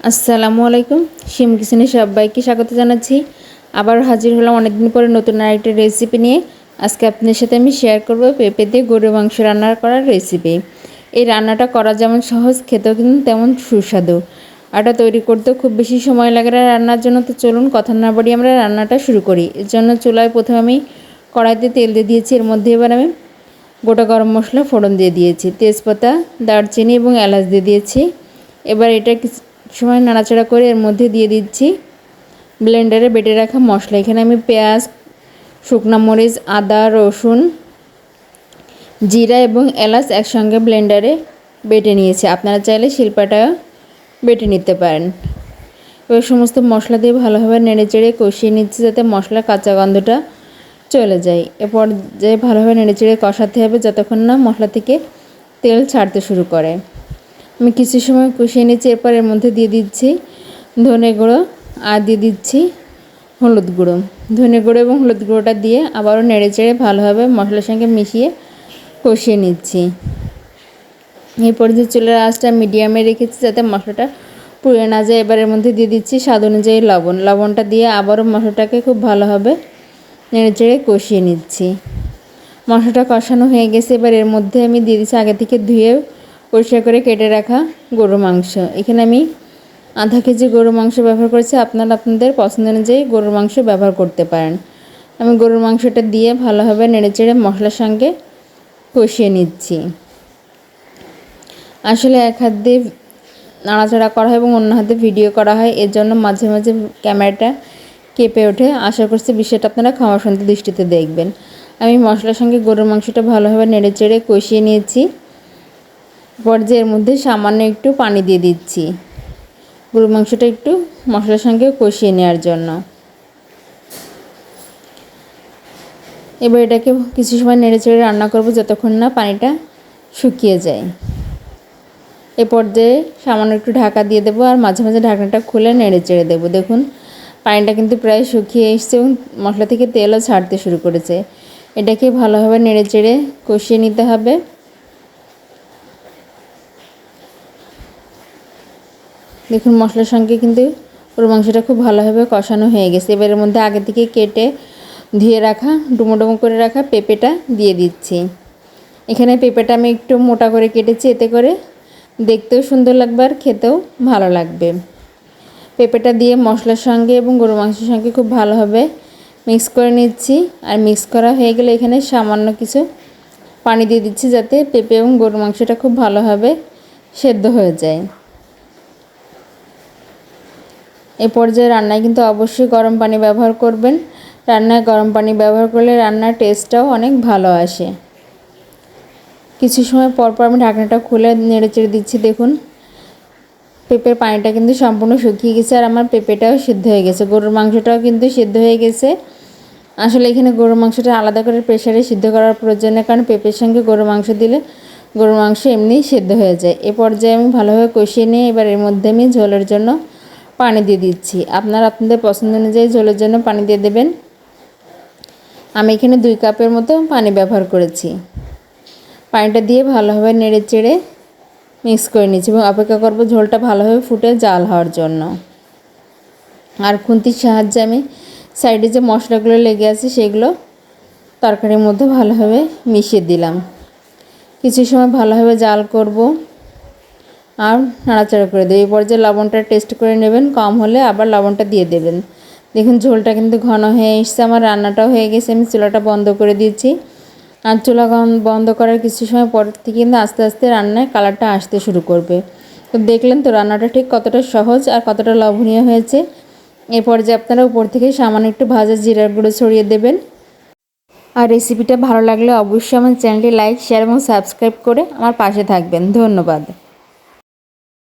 আসসালামু আলাইকুম। শিম কিচেনে সবাইকে স্বাগত জানাচ্ছি। আবার হাজির হলাম অনেকদিন পরে নতুন আরেকটা রেসিপি নিয়ে। আজকে আপনাদের সাথে আমি শেয়ার করব পেঁপে দিয়ে গরুর মাংস রান্না করার রেসিপি। এই রান্নাটা করা যেমন সহজ, খেতেও কিন্তু তেমন সুস্বাদু। এটা তৈরি করতেও খুব বেশি সময় লাগে না রান্নার জন্য। তো চলুন কথা না বাড়িয়ে আমরা রান্নাটা শুরু করি। এর জন্য চুলায় প্রথমে আমি কড়াইতে তেল দিয়ে দিয়েছি। এর মধ্যে এবার আমি গোটা গরম মশলা ফোড়ন দিয়ে দিয়েছি, তেজপাতা, দারচিনি এবং এলাচ দিয়ে দিয়েছি। এবার এটা সময় নাড়াচাড়া করে এর মধ্যে দিয়ে দিচ্ছি ব্লেন্ডারে বেটে রাখা মশলা। এখানে আমি পেঁয়াজ, শুকনো মরিচ, আদা, রসুন, জিরা এবং এলাচ একসঙ্গে ব্লেন্ডারে বেটে নিয়েছি। আপনারা চাইলে শিলপাটাও বেটে নিতে পারেন। এবার সমস্ত মশলা দিয়ে ভালোভাবে নেড়েচেড়ে কষিয়ে নিচ্ছি যাতে মশলার কাঁচা গন্ধটা চলে যায়। এরপর যে ভালোভাবে নেড়েচেড়ে কষাতে হবে যতক্ষণ না মশলা থেকে তেল ছাড়তে শুরু করে। আমি কিছু সময় কষিয়ে নিচ্ছি। এরপর এর মধ্যে দিয়ে দিচ্ছি ধনে গুঁড়ো আর দিয়ে দিচ্ছি হলুদ গুঁড়ো। ধনে গুঁড়ো এবং হলুদ গুঁড়োটা দিয়ে আবারও নেড়েচেড়ে ভালোভাবে মশলার সঙ্গে মিশিয়ে কষিয়ে নিচ্ছি। এরপর যে চুলার আঁচটা মিডিয়ামে রেখেছি যাতে মশলাটা পুড়ে না যায়। এবার এর মধ্যে দিয়ে দিচ্ছি স্বাদ অনুযায়ী লবণ। লবণটা দিয়ে আবারও মশলাটাকে খুব ভালোভাবে নেড়েচেড়ে কষিয়ে নিচ্ছি। মশলাটা কষানো হয়ে গেছে। এবার এর মধ্যে আমি দিয়ে দিচ্ছি আগে থেকে ধুয়ে পরিষ্কার করে কেটে রাখা গরুর মাংস। এখানে আমি আধা কেজি গরুর মাংস ব্যবহার করেছি। আপনারা আপনাদের পছন্দ অনুযায়ী গরুর মাংস ব্যবহার করতে পারেন। আমি গরুর মাংসটা দিয়ে ভালোভাবে নেড়েচেড়ে মশলার সঙ্গে কষিয়ে নিচ্ছি। আসলে এক হাত দিয়ে নাড়াচাড়া করা হয় এবং অন্য হাতে ভিডিও করা হয়, এর জন্য মাঝে মাঝে ক্যামেরাটা কেঁপে ওঠে। আশা করছি বিষয়টা আপনারা ক্ষমাসুন্দর দৃষ্টিতে দেখবেন। আমি মশলার সঙ্গে গরুর মাংসটা ভালোভাবে নেড়েচেড়ে কষিয়ে নিয়েছি। পর্যায়ে এর মধ্যে সামান্য একটু পানি দিয়ে দিচ্ছি গরুর মাংসটা একটু মশলার সঙ্গে কষিয়ে নেওয়ার জন্য। এবার এটাকে কিছু সময় নেড়েচেড়ে রান্না করব যতক্ষণ না পানিটা শুকিয়ে যায়। এ পর্যায়ে সামান্য একটু ঢাকা দিয়ে দেবো আর মাঝে মাঝে ঢাকনাটা খুলে নেড়েচেড়ে দেবো। দেখুন পানিটা কিন্তু প্রায় শুকিয়ে এসছে এবং মশলা থেকে তেলও ছাড়তে শুরু করেছে। এটাকে ভালোভাবে নেড়েচেড়ে কষিয়ে নিতে হবে। দেখুন মশলার সঙ্গে কিন্তু পুরো মাংসটা খুব ভালোভাবে কষানো হয়ে গেছে। এবার এর মধ্যে আগে থেকে কেটে ধুয়ে রাখা ডুমো ডুমো করে রাখা পেঁপেটা দিয়ে দিচ্ছি। এখানে পেঁপেটা আমি একটু মোটা করে কেটেছি, এতে করে দেখতেও সুন্দর লাগবে আর খেতেও ভালো লাগবে। পেঁপেটা দিয়ে মশলার সঙ্গে এবং গরুর মাংসের সঙ্গে খুব ভালোভাবে মিক্স করে নিচ্ছি। আর মিক্স করা হয়ে গেলে এখানে সামান্য কিছু পানি দিয়ে দিচ্ছি যাতে পেঁপে এবং গরুর মাংসটা খুব ভালোভাবে সেদ্ধ হয়ে যায়। এই পর্যায়ে রান্নায় কিন্তু অবশ্যই গরম পানি ব্যবহার করবেন। রান্নায় গরম পানি ব্যবহার করলে রান্নার টেস্টটাও অনেক ভালো আসে। কিছু সময় পর পর আমি ঢাকনাটা খুলে নেড়েচেড়ে দিচ্ছি। দেখুন পেঁপের পানিটা কিন্তু সম্পূর্ণ শুকিয়ে গেছে আর আমার পেঁপেটাও সিদ্ধ হয়ে গেছে। গরুর মাংসটাও কিন্তু সিদ্ধ হয়ে গেছে। আসলে এখানে গরুর মাংসটা আলাদা করে প্রেসারে সিদ্ধ করার প্রয়োজন নেই, কারণ পেঁপের সঙ্গে গরুর মাংস দিলে গরুর মাংস এমনিই সিদ্ধ হয়ে যায়। এ পর্যায়ে আমি ভালোভাবে কষিয়ে নিয়ে এবার এর মধ্যে আমি ঝোলের জন্য পানি দিয়ে দিচ্ছি। আপনারা আপনাদের পছন্দ অনুযায়ী ঝোলের জন্য পানি দিয়ে দেবেন। আমি এখানে 2 কাপের মতো পানি ব্যবহার করেছি। পানিটা দিয়ে ভালোভাবে নেড়েচেড়ে মিক্স করে নিচ্ছি এবং অপেক্ষা করব ঝোলটা ভালোভাবে ফুটে জাল হওয়ার জন্য। আর খুন্তির সাহায্যে আমি সাইডে যে মশলাগুলো লেগে আছে সেগুলো তরকারির মধ্যে ভালোভাবে মিশিয়ে দিলাম। কিছু সময় ভালোভাবে জাল করব আর নাড়াচাড়া করে দেবো। এই পর্যায়ে লবণটা টেস্ট করে নেবেন, কম হলে আবার লবণটা দিয়ে দেবেন। দেখুন ঝোলটা কিন্তু ঘন হয়ে এসছে। আমার রান্নাটাও হয়ে গেছে। আমি চুলাটা বন্ধ করে দিয়েছি। আর চুলা বন্ধ করার কিছু সময় পর থেকে কিন্তু আস্তে আস্তে রান্নায় কালারটা আসতে শুরু করবে। তো দেখলেন তো রান্নাটা ঠিক কতটা সহজ আর কতটা লোভনীয় হয়েছে। এই পর্যায়ে আপনারা উপর থেকে সামান্য একটু ভাজা জিরার গুঁড়ো ছড়িয়ে দেবেন। আর রেসিপিটা ভালো লাগলে অবশ্যই আমার চ্যানেলটি লাইক, শেয়ার এবং সাবস্ক্রাইব করে আমার পাশে থাকবেন। ধন্যবাদ।